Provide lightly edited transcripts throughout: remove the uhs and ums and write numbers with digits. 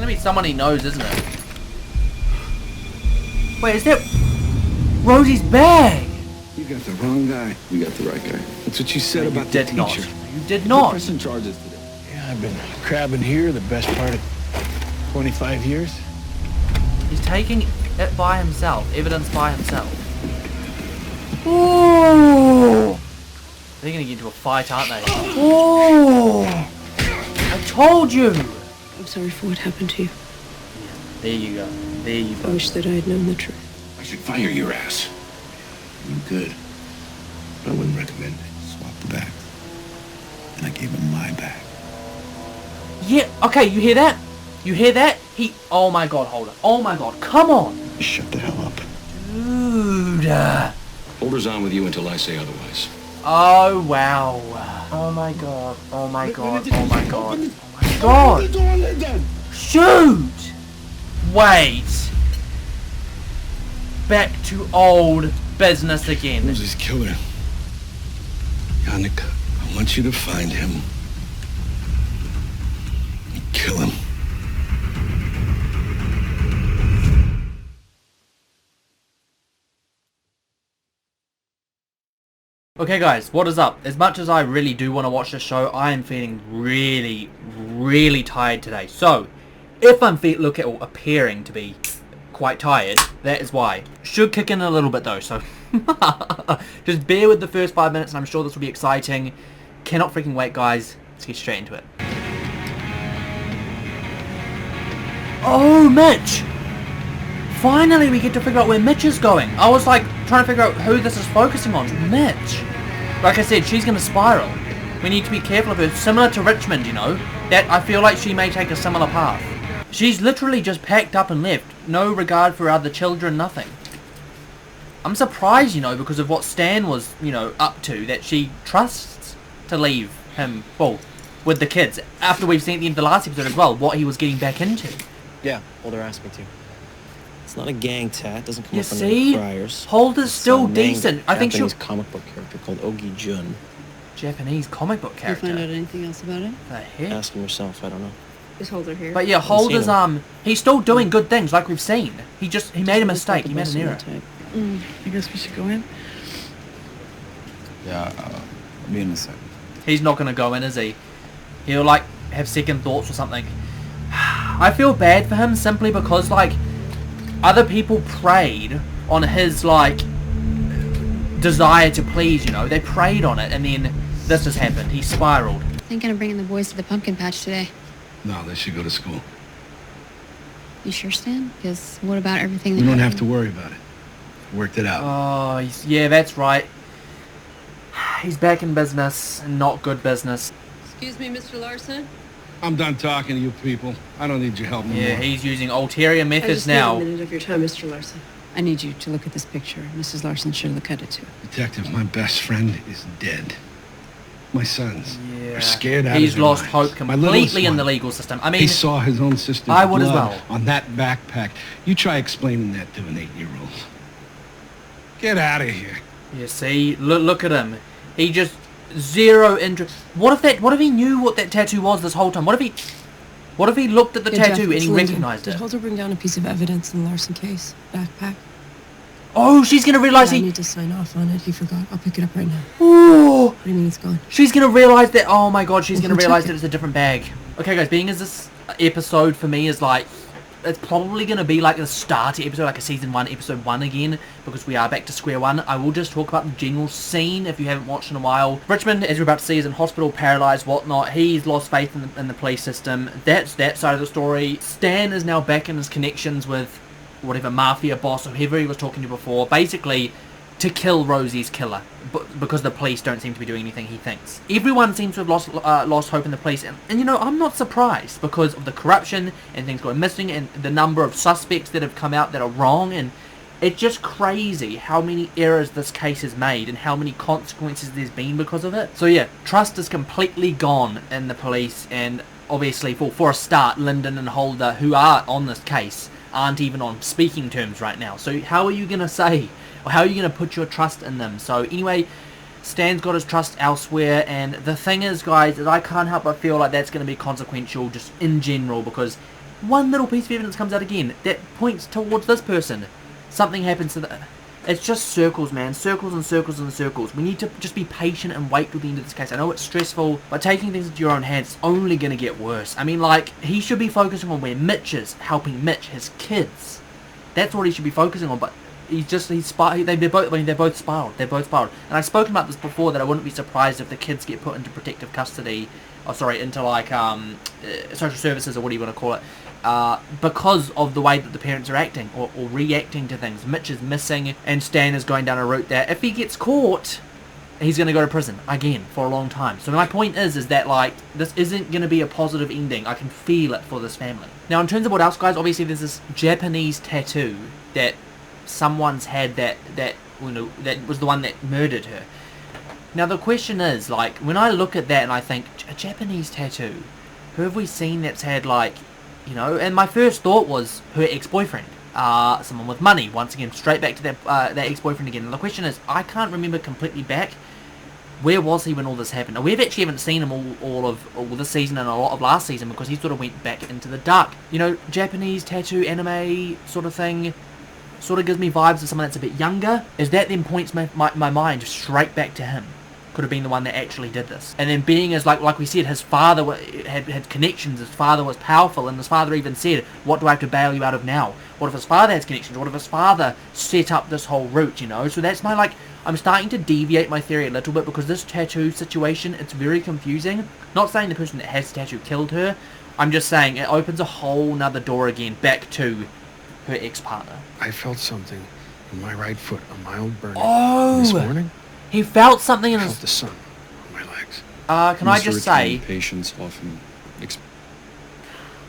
gonna be someone he knows, isn't it? Wait, is that Rosie's bag? You got the wrong guy. We got the right guy. That's what you said No, about the teacher. not. You did not. Pressing charges today. Yeah, I've been crabbing here the best part of 25 years. He's taking it by himself. Evidence by himself. Ooh! They're gonna get into a fight, aren't they? Ooh! I told you! I'm sorry for what happened to you. There you go. There you I go. wish that I had known the truth. I should fire your ass. You could. But I wouldn't recommend it. Swap the bag. And I gave him my bag. Yeah, okay, you hear that? You hear that? Oh my god, hold it. Oh my god, come on! Shut the hell up. Dude. Holder's on with you until I say otherwise. Oh wow. Oh my god. Oh my god. Oh my god. Oh my god. Shoot! Wait. Back to old business again. Who's his killer? Yannick, I want you to find him. And kill him. Okay guys, what is up? As much as I really do want to watch this show, I am feeling really tired today. So, if I'm appearing to be quite tired, that is why. Should kick in a little bit though, so just bear with the first 5 minutes and I'm sure this will be exciting. Cannot freaking wait guys. Let's get straight into it. Oh, Mitch! Finally we get to figure out where Mitch is going. I was like trying to figure out who this is focusing on. Mitch. Like I said, she's going to spiral. We need to be careful of her. Similar to Richmond, you know. That I feel like she may take a similar path. She's literally just packed up and left. No regard for other children, nothing. I'm surprised, you know, because of what Stan was, you know, up to, that she trusts to leave him, well, with the kids. After we've seen at the end of the last episode as well, what he was getting back into. Yeah, Holder asked me to. It's not a gang tat. Doesn't come You up under see? the criers. Holder's still It's a decent. I think she'll... Japanese comic book character called Ogi Jun. Japanese comic book Did you character. find out anything else about him? The heck? Ask him yourself. I don't know. Is Holder here? But yeah, Holder's he's still doing good things like we've seen. He made a mistake. He made an error. I guess we should go in. Yeah, I'll be in a sec. He's not gonna go in, is he? He'll like have second thoughts or something. I feel bad for him simply because like other people preyed on his like desire to please, you know. They preyed on it and then this has happened. He spiraled. Thinking of bringing the boys to the pumpkin patch today. No, they should go to school. You sure, Stan? Because what about everything that We don't have happened? to worry about it. Worked it out. Oh, yeah, that's right. He's back in business and not good business. Excuse me, Mr. Larson? I'm done talking to you people. I don't need your help no Yeah, more. he's using ulterior I methods just now. need a minute of your time, Mr. Larson. I need you to look at this picture. Mrs. Larson should look at it too. Detective, my best friend is dead. My sons Yeah. are scared out He's of their lost minds. hope My littlest completely in the one, legal system. I mean, he saw his own sister's I would as blood well. on that backpack. You try explaining that to an 8-year-old. Get out of here. you see, look at him. He just zero interest. What if he knew what that tattoo was this whole time? What if he looked at the tattoo and he recognized Did it? Holder bring down a piece of evidence in the Larson case? Backpack? Oh, she's gonna realize I he. need to sign off on it. He forgot. I'll pick it up right now. Ooh, What do you mean it's gone? she's gonna realize that. Oh my god, she's Well, gonna who took realize it? that it's a different bag. Okay, guys, being as this episode for me is like, it's probably gonna be like a starter episode, like a season 1, episode 1 again, because we are back to square one. I will just talk about the general scene if you haven't watched in a while. Richmond, as we're about to see, is in hospital, paralyzed, whatnot. He's lost faith in the police system. That's that side of the story. Stan is now back in his connections with whatever mafia boss or whoever he was talking to before, basically to kill Rosie's killer, because the police don't seem to be doing anything he thinks. Everyone seems to have lost hope in the police, and you know, I'm not surprised because of the corruption and things going missing and the number of suspects that have come out that are wrong, and it's just crazy how many errors this case has made and how many consequences there's been because of it. So yeah, trust is completely gone in the police, and obviously for a start, Lyndon and Holder, who are on this case, aren't even on speaking terms right now. So how are you going to say, or how are you going to put your trust in them? So anyway, Stan's got his trust elsewhere, and the thing is, guys, is I can't help but feel like that's going to be consequential just in general, because one little piece of evidence comes out again that points towards this person. Something happens to the... It's just circles, man. Circles and circles and circles. We need to just be patient and wait till the end of this case. I know it's stressful, but taking things into your own hands is only going to get worse. I mean, like, he should be focusing on where Mitch is, helping Mitch, his kids. That's what he should be focusing on, but they're both spiraled. They're both spiraled. And I've spoken about this before, that I wouldn't be surprised if the kids get put into protective custody, into like social services, or what do you want to call it, because of the way that the parents are acting or reacting to things. Mitch is missing, and Stan is going down a route that if he gets caught, he's going to go to prison again for a long time. So my point is that, like, this isn't going to be a positive ending. I can feel it for this family. Now, in terms of what else, guys, obviously there's this Japanese tattoo that someone's had that was the one that murdered her. Now the question is, like, when I look at that and I think, a Japanese tattoo, who have we seen that's had, like, you know, and my first thought was her ex-boyfriend, someone with money. Once again, straight back to that ex-boyfriend again. And the question is, I can't remember completely back, where was he when all this happened? Now, we actually haven't seen him all this season and a lot of last season, because he sort of went back into the dark. You know, Japanese tattoo anime sort of thing, sort of gives me vibes of someone that's a bit younger. Is that then points my mind straight back to him? Could have been the one that actually did this. And then being as, like we said, his father had connections, his father was powerful, and his father even said, what do I have to bail you out of now? What if his father has connections? What if his father set up this whole route, you know? So that's my, like, I'm starting to deviate my theory a little bit, because this tattoo situation, it's very confusing. Not saying the person that has the tattoo killed her, I'm just saying it opens a whole nother door again back to her ex-partner. I felt something in my right foot, a mild burning. Oh! This morning, He felt something in I his... felt the sun on my legs. Can I just say... Patients often...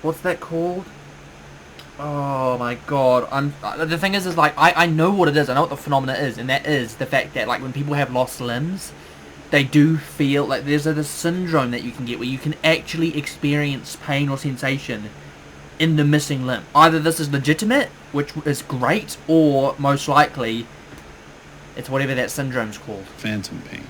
What's that called? Oh my god. The thing is like, I know what it is. I know what the phenomena is. And that is the fact that, like, when people have lost limbs, they do feel like there's a syndrome that you can get where you can actually experience pain or sensation in the missing limb. Either this is legitimate, which is great, or most likely it's whatever that syndrome's called. Phantom pain.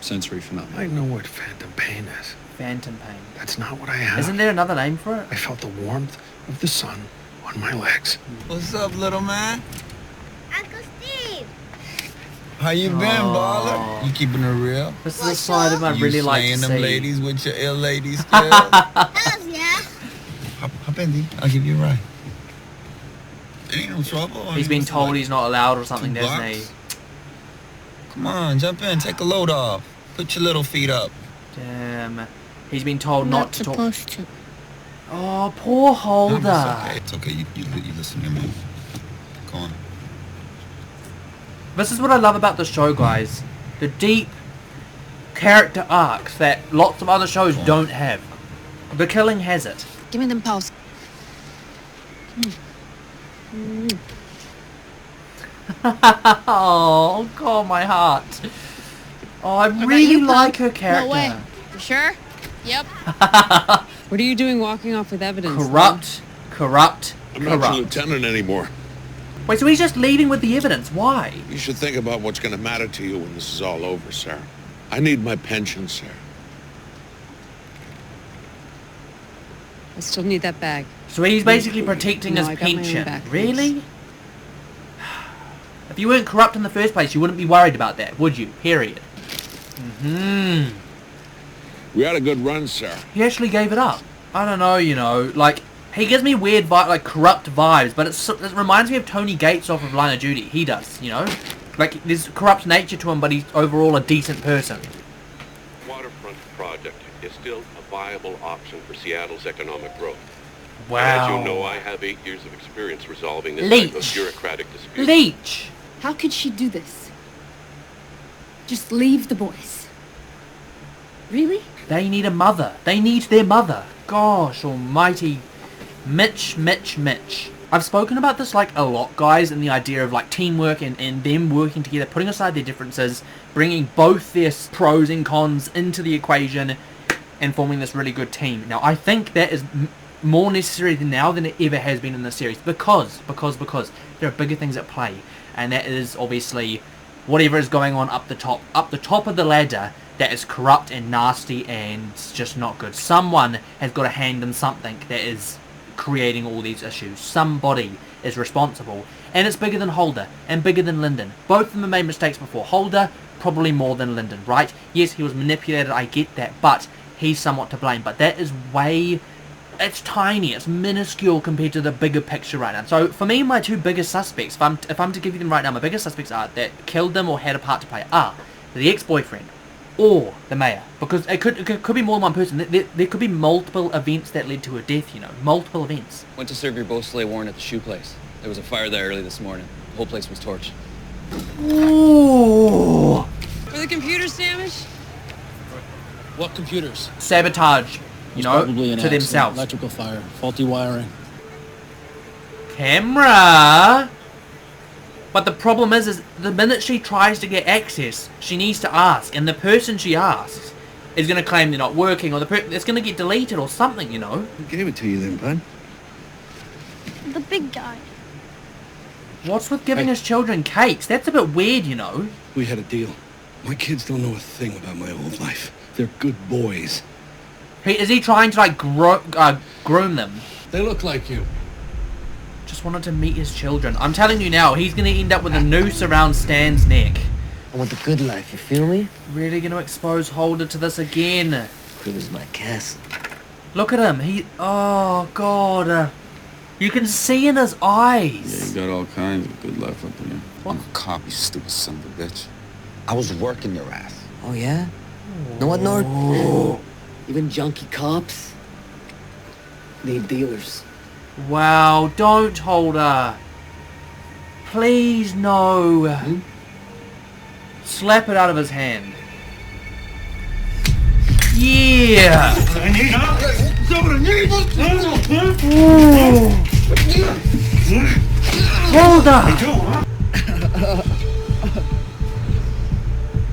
Sensory phenomenon. I know what phantom pain is. Phantom pain. That's not what I have. Isn't there another name for it? I felt the warmth of the sun on my legs. What's up, little man? Uncle Steve. How you been, baller? You keeping it real? This is a side of I really like to You see. slaying them ladies with your ill lady skills? Hells yeah. Hop in, D. I'll give you a ride. It ain't no trouble. He's been told he's not allowed or something, doesn't he? Come on, jump in. Take a load off. Put your little feet up. Damn. He's been told not to talk. supposed to. Oh, poor Holder. No, it's okay. You listen to me. Go on. This is what I love about the show, guys. The deep character arcs that lots of other shows don't have. The Killing has it. Give me them paws. Oh, God, my heart. Oh, I really like her character. No way. You sure? Yep. What are you doing walking off with evidence? Corrupt. I'm not your lieutenant anymore. Wait, so he's just leaving with the evidence. Why? You should think about what's going to matter to you when this is all over, sir. I need my pension, sir. I still need that bag. So he's basically protecting No, his I got my own pension. back, Really? If you weren't corrupt in the first place, you wouldn't be worried about that, would you? Period. We had a good run, sir. He actually gave it up. I don't know, you know, like, he gives me weird, like, corrupt vibes, but it reminds me of Tony Gates off of Line of Duty. He does, you know? Like, there's corrupt nature to him, but he's overall a decent person. Waterfront project is still a viable option for Seattle's economic growth. Wow. And as you know, I have 8 years of experience resolving this type of bureaucratic dispute. Leech! How could she do this? Just leave the boys. Really? They need a mother. They need their mother. Gosh almighty. Mitch. I've spoken about this, like, a lot, guys, and the idea of, like, teamwork and them working together, putting aside their differences, bringing both their pros and cons into the equation, and forming this really good team. Now, I think that is more necessary now than it ever has been in this series, because there are bigger things at play, and that is, obviously, whatever is going on up the top of the ladder, that is corrupt and nasty and just not good. Someone has got a hand in something that is creating all these issues. Somebody is responsible, and it's bigger than Holder and bigger than Lyndon. Both of them have made mistakes before. Holder probably more than Lyndon, right? Yes, he was manipulated, I get that, but he's somewhat to blame. But that is way... it's tiny, it's minuscule compared to the bigger picture right now. So for me, my two biggest suspects, if I'm to give you them right now, my biggest suspects are that killed them or had a part to play are the ex-boyfriend or the mayor, because it could be more than one person. There could be multiple events that led to a death, you know, multiple events. Went to serve your Beausoleil warrant at the shoe place. There was a fire there early this morning. The whole place was torched. Ooh. Were the computers damaged? What computers? Sabotage, you know, Probably an to accident, themselves. Electrical fire, faulty wiring. Camera. But the problem is the minute she tries to get access, she needs to ask, and the person she asks is going to claim they're not working, or it's going to get deleted or something, you know. Who gave it to you then, bud? The big guy. What's with giving his children cakes? That's a bit weird, you know. We had a deal. My kids don't know a thing about my old life. They're good boys. Is he trying to, like, groom them? They look like you. Just wanted to meet his children. I'm telling you now, he's going to end up with a noose around Stan's neck. I want the good life, you feel me? Really going to expose Holder to this again. Crib is my castle. Look at him. Oh, God. You can see in his eyes. Yeah, you got all kinds of good life up there. I'm a cop, you stupid son of a bitch. I was working your ass. Oh, yeah? Know what, Nord? Even junkie cops need dealers. Wow, don't, Holder. Please, no. Slap it out of his hand. Yeah! Holder!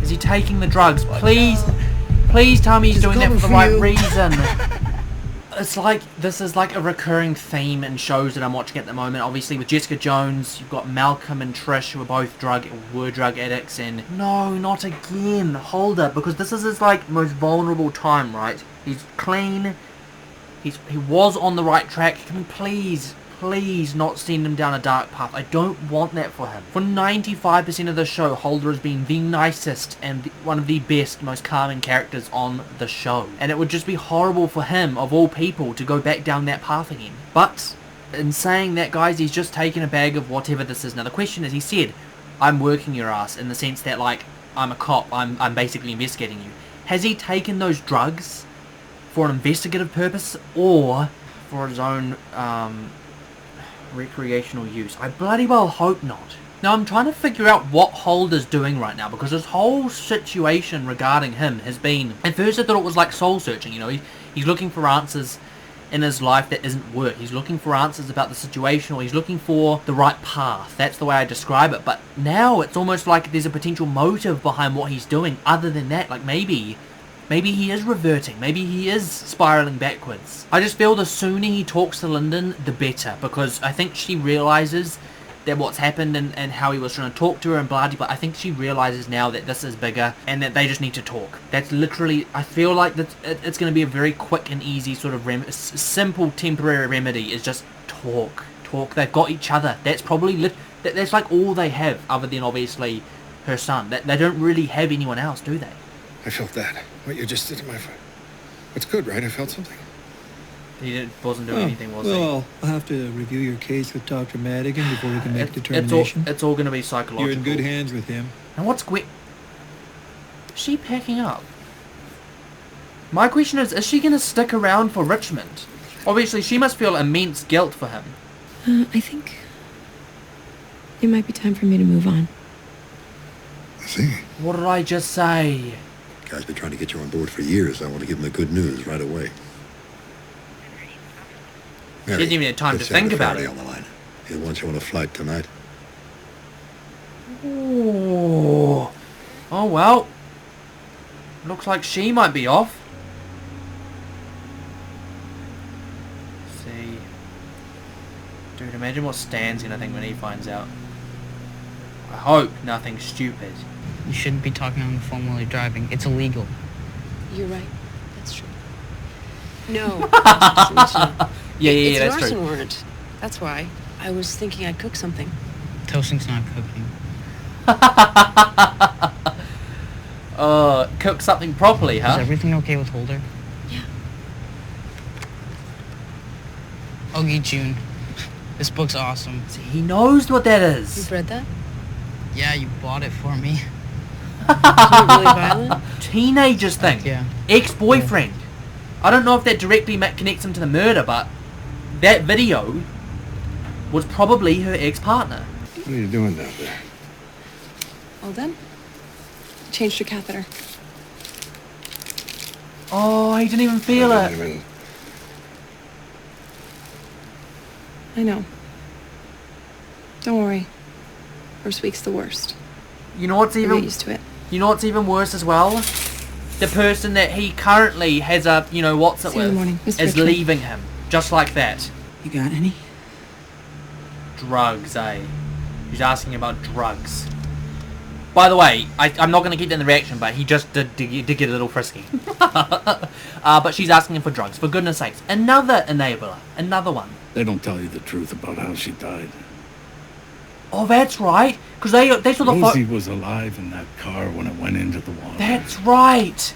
Is he taking the drugs? Please tell me he's doing that for the right reason. It's like, this is like a recurring theme in shows that I'm watching at the moment. Obviously with Jessica Jones, you've got Malcolm and Trish who are both drug addicts, and no, not again, Holder, because this is his like most vulnerable time, right? He's clean, he was on the right track. Can we please not send him down a dark path? I don't want that for him. For 95% of the show, Holder has been the nicest and one of the best, most calming characters on the show. And it would just be horrible for him, of all people, to go back down that path again. But, in saying that, guys, he's just taken a bag of whatever this is. Now, the question is, he said, I'm working your ass, in the sense that, like, I'm a cop, I'm basically investigating you. Has he taken those drugs for an investigative purpose, or for his own, recreational use? I bloody well hope not. Now I'm trying to figure out what Holder's doing right now, because this whole situation regarding him has been, at first I thought it was like soul searching, you know, he's looking for answers in his life that isn't work. He's looking for answers about the situation, or he's looking for the right path. That's the way I describe it. But now it's almost like there's a potential motive behind what he's doing other than that. Like maybe he is reverting. Maybe he is spiraling backwards. I just feel the sooner he talks to Lyndon, the better. Because I think she realizes that what's happened and how he was trying to talk to her and blah blah. I think she realizes now that this is bigger and that they just need to talk. That's literally, I feel like that it's going to be a very quick and easy sort of simple temporary remedy is just talk. They've got each other. That's probably, that's like all they have other than obviously her son. They don't really have anyone else, do they? I felt that. What you just did to my foot. It's good, right? I felt something. He wasn't doing anything, was he? Well, I'll have to review your case with Dr. Madigan before we can make a determination. It's all going to be psychological. You're in good hands with him. And what's Gwen? Is she packing up? My question is she going to stick around for Richmond? Obviously, she must feel immense guilt for him. I think it might be time for me to move on. I see. What did I just say? Guy's been trying to get you on board for years. I want to give him the good news right away. She didn't even have time to think about it. On the line. He wants you on a flight tonight. Ooh. Oh well. Looks like she might be off. Let's see. Dude, imagine what Stan's gonna think when he finds out. I hope nothing stupid. You shouldn't be talking on the phone while you're driving. It's illegal. You're right. That's true. No. Just to let you know, Yeah, It's an that's arson true. warrant. That's why. I was thinking I'd cook something. Toasting's not cooking. Cook something properly, huh? Is everything okay with Holder? Yeah. Ogie June. This book's awesome. See, he knows what that is. You've read that? Yeah, you bought it for me. Isn't it really violent? Teenagers thing. Yeah. Ex-boyfriend. I don't know if that directly connects him to the murder, but that video was probably her ex-partner. What are you doing down there? All done? Changed your catheter. Oh, he didn't even feel I it. didn't even- I know. Don't worry. First week's the worst. You know what's You'll even get used to it. You know what's even worse as well? The person that he currently has a, you know, what's it See you in the with, morning, Mr. is Richmond. leaving him. Just like that. You got any? Drugs, eh? He's asking about drugs. By the way, I'm not going to keep that in the reaction, but he just did get a little frisky. But she's asking him for drugs. For goodness sakes. Another enabler. Another one. They don't tell you the truth about how she died. Oh, that's right. Because they saw the Rosie was alive in that car when it went into the water. That's right.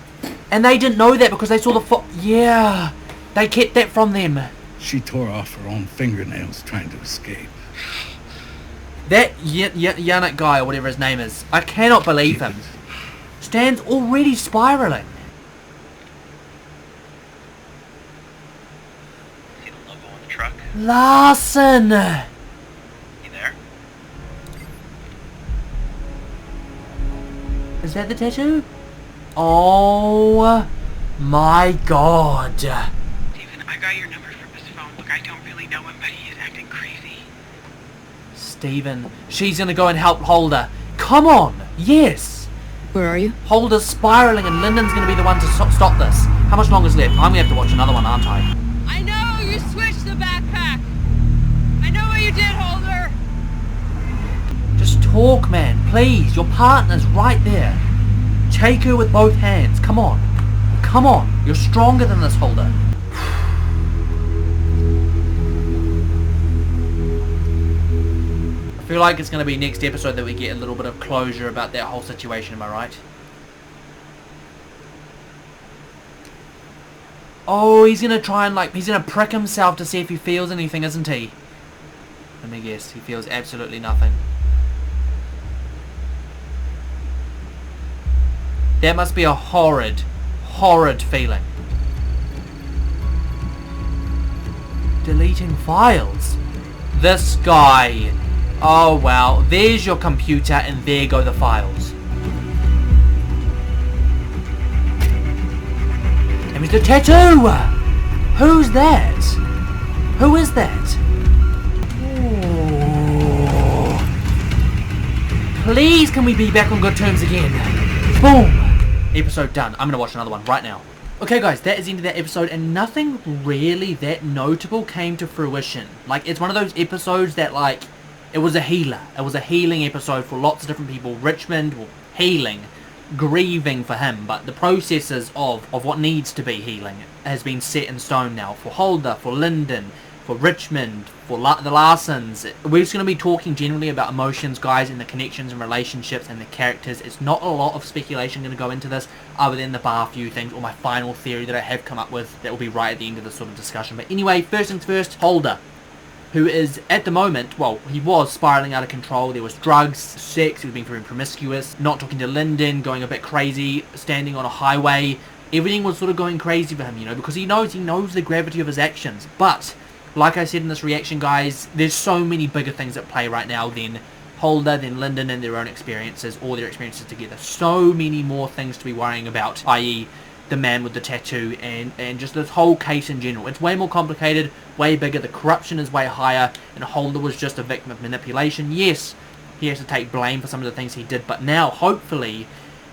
And they didn't know that because they saw the yeah. They kept that from them. She tore off her own fingernails trying to escape. That Yannick guy, or whatever his name is, I cannot believe him. Stan's already spiraling. See the logo on the truck? Larson! You there? Is that the tattoo? Oh my god. Steven, I got your number from his phone. Look, I don't really know him, but he is acting crazy. Steven, she's gonna go and help Holder. Come on, yes. Where are you? Holder's spiraling and Lyndon's gonna be the one to stop this. How much longer is left? I'm gonna have to watch another one, aren't I? I know you switched the backpack. I know what you did, Holder. Just talk, man, please. Your partner's right there. Take her with both hands. Come on. Come on. You're stronger than this, Holder. I feel like it's going to be next episode that we get a little bit of closure about that whole situation, am I right? Oh, he's going to try and he's going to prick himself to see if he feels anything, isn't he? Let me guess, he feels absolutely nothing. That must be a horrid, horrid feeling. Deleting files. This guy. Oh wow, there's your computer and there go the files. And there's the tattoo! Who's that? Who is that? Ooh. Please can we be back on good terms again? Boom! Episode done. I'm gonna watch another one right now. Okay guys, that is the end of that episode and nothing really that notable came to fruition. It's one of those episodes that it was a healer. It was a healing episode for lots of different people. Richmond, well, healing, grieving for him, but the processes of what needs to be healing has been set in stone now. For Holder, for Lyndon, for Richmond, for the Larsons. We're just going to be talking generally about emotions, guys, and the connections and relationships and the characters. It's not a lot of speculation going to go into this, other than the bar few things, or my final theory that I have come up with that will be right at the end of this sort of discussion. But anyway, first things first, Holder, who is, at the moment, well, he was spiraling out of control. There was drugs, sex, he was being very promiscuous, not talking to Lyndon, going a bit crazy, standing on a highway. Everything was sort of going crazy for him, you know, because he knows the gravity of his actions. But like I said in this reaction, guys, there's so many bigger things at play right now than Holder, than Lyndon and their own experiences, or their experiences together. So many more things to be worrying about, i.e. the man with the tattoo, and just this whole case in general. It's way more complicated, way bigger, the corruption is way higher, and Holder was just a victim of manipulation. Yes, he has to take blame for some of the things he did, but now, hopefully,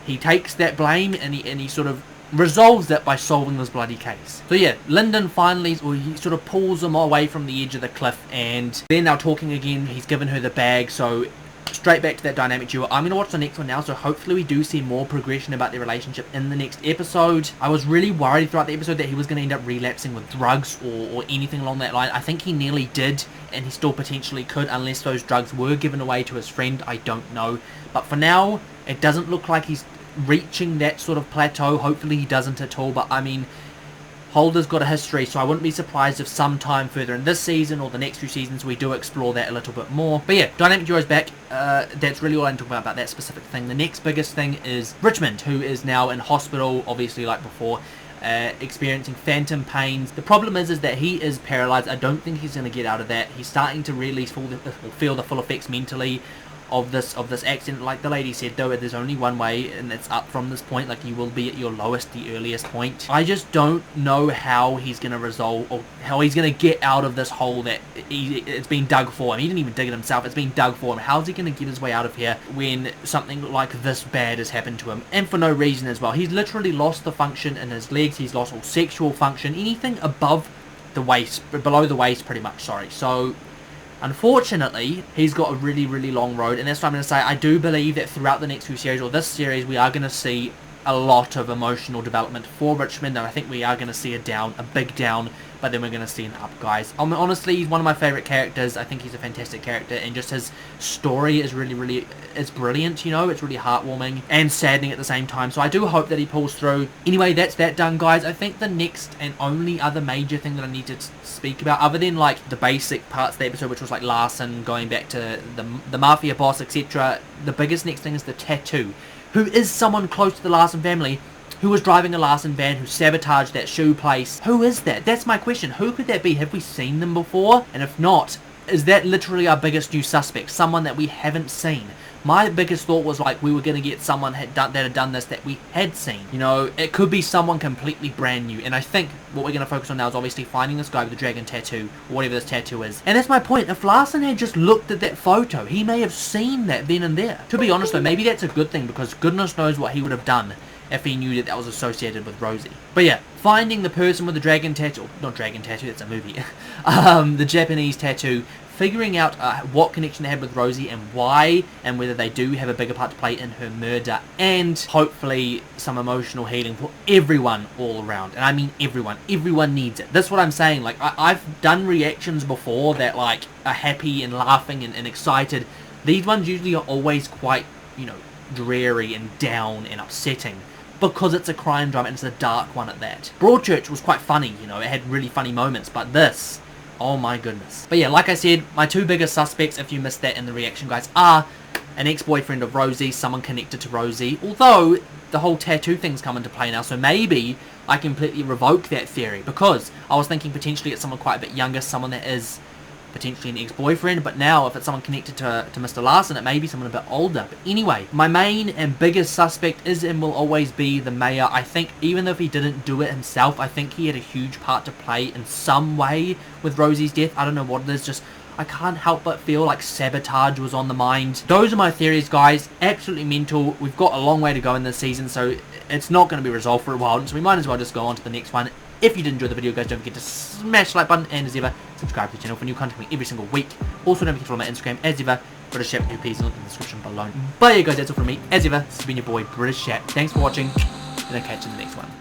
he takes that blame and he sort of resolves that by solving this bloody case. So yeah, Lyndon finally, or he sort of pulls him away from the edge of the cliff, and then they're talking again. He's given her the bag, so straight back to that dynamic duo. I'm going to watch the next one now, so hopefully we do see more progression about their relationship in the next episode. I was really worried throughout the episode that he was going to end up relapsing with drugs or anything along that line. I think he nearly did, and he still potentially could, unless those drugs were given away to his friend. I don't know. But for now, it doesn't look like he's reaching that sort of plateau. Hopefully he doesn't at all, but I mean, Holder's got a history, so I wouldn't be surprised if sometime further in this season or the next few seasons we do explore that a little bit more. But yeah, Dynamic Duo's back. That's really all I'm talking about that specific thing. The next biggest thing is Richmond, who is now in hospital, obviously like before, experiencing phantom pains. The problem is that he is paralyzed. I don't think he's going to get out of that. He's starting to really feel the full effects mentally of this accident. Like the lady said though, there's only one way, and it's up from this point. Like, you will be at your lowest, the earliest point. I just don't know how he's going to resolve, or how he's going to get out of this hole that it's been dug for him. He didn't even dig it himself, it's been dug for him. How's he going to get his way out of here when something like this bad has happened to him, and for no reason as well? He's literally lost the function in his legs, he's lost all sexual function, anything above the waist, below the waist pretty much, sorry. So unfortunately, he's got a really, really long road, and that's what I'm going to say. I do believe that throughout the next few series, or this series, we are going to see a lot of emotional development for Richmond, and I think we are going to see a big down, but then we're going to see an up, guys. Honestly, he's one of my favourite characters. I think he's a fantastic character, and just his story is really, really, it's brilliant, you know. It's really heartwarming and saddening at the same time, so I do hope that he pulls through. Anyway, that's that done, guys. I think the next and only other major thing that I need to speak about, other than like the basic parts of the episode, which was like Larson going back to the mafia boss, etc., the biggest next thing is the tattoo. Who is someone close to the Larson family who was driving a Larson van, who sabotaged that shoe place? Who is that? That's my question. Who could that be? Have we seen them before? And if not, is that literally our biggest new suspect? Someone that we haven't seen? My biggest thought was like we were going to get someone that had done this that we had seen. You know, it could be someone completely brand new. And I think what we're going to focus on now is obviously finding this guy with the dragon tattoo, or whatever this tattoo is. And that's my point. If Larson had just looked at that photo, he may have seen that then and there. To be honest though, maybe that's a good thing, because goodness knows what he would have done if he knew that that was associated with Rosie. But yeah, finding the person with the dragon tattoo, not dragon tattoo, that's a movie, the Japanese tattoo, figuring out what connection they had with Rosie and why, and whether they do have a bigger part to play in her murder, and hopefully some emotional healing for everyone all around. And I mean everyone needs it. That's what I'm saying. Like, I've done reactions before that like are happy and laughing and excited. These ones usually are always quite, you know, dreary and down and upsetting, because it's a crime drama and it's a dark one at that. Broadchurch was quite funny, you know, it had really funny moments, but this, oh my goodness. But yeah, like I said, my two biggest suspects, if you missed that in the reaction, guys, are an ex-boyfriend of Rosie, someone connected to Rosie, although the whole tattoo thing's come into play now, so maybe I completely revoke that theory, because I was thinking potentially it's someone quite a bit younger, someone that is potentially an ex-boyfriend, but now if it's someone connected to Mr. Larson, it may be someone a bit older. But anyway, my main and biggest suspect is and will always be the mayor. I think even though if he didn't do it himself, I think he had a huge part to play in some way with Rosie's death. I don't know what it is, just I can't help but feel like sabotage was on the mind. Those are my theories, guys. Absolutely mental. We've got a long way to go in this season, so it's not going to be resolved for a while, so we might as well just go on to the next one. If you did enjoy the video, guys, don't forget to smash the like button, and as ever, subscribe to the channel for new content every single week. Also, don't forget to follow my Instagram, as ever, British Chap, who please link in the description below. But yeah, guys, that's all from me. As ever, this has been your boy, British Chap. Thanks for watching, and I'll catch you in the next one.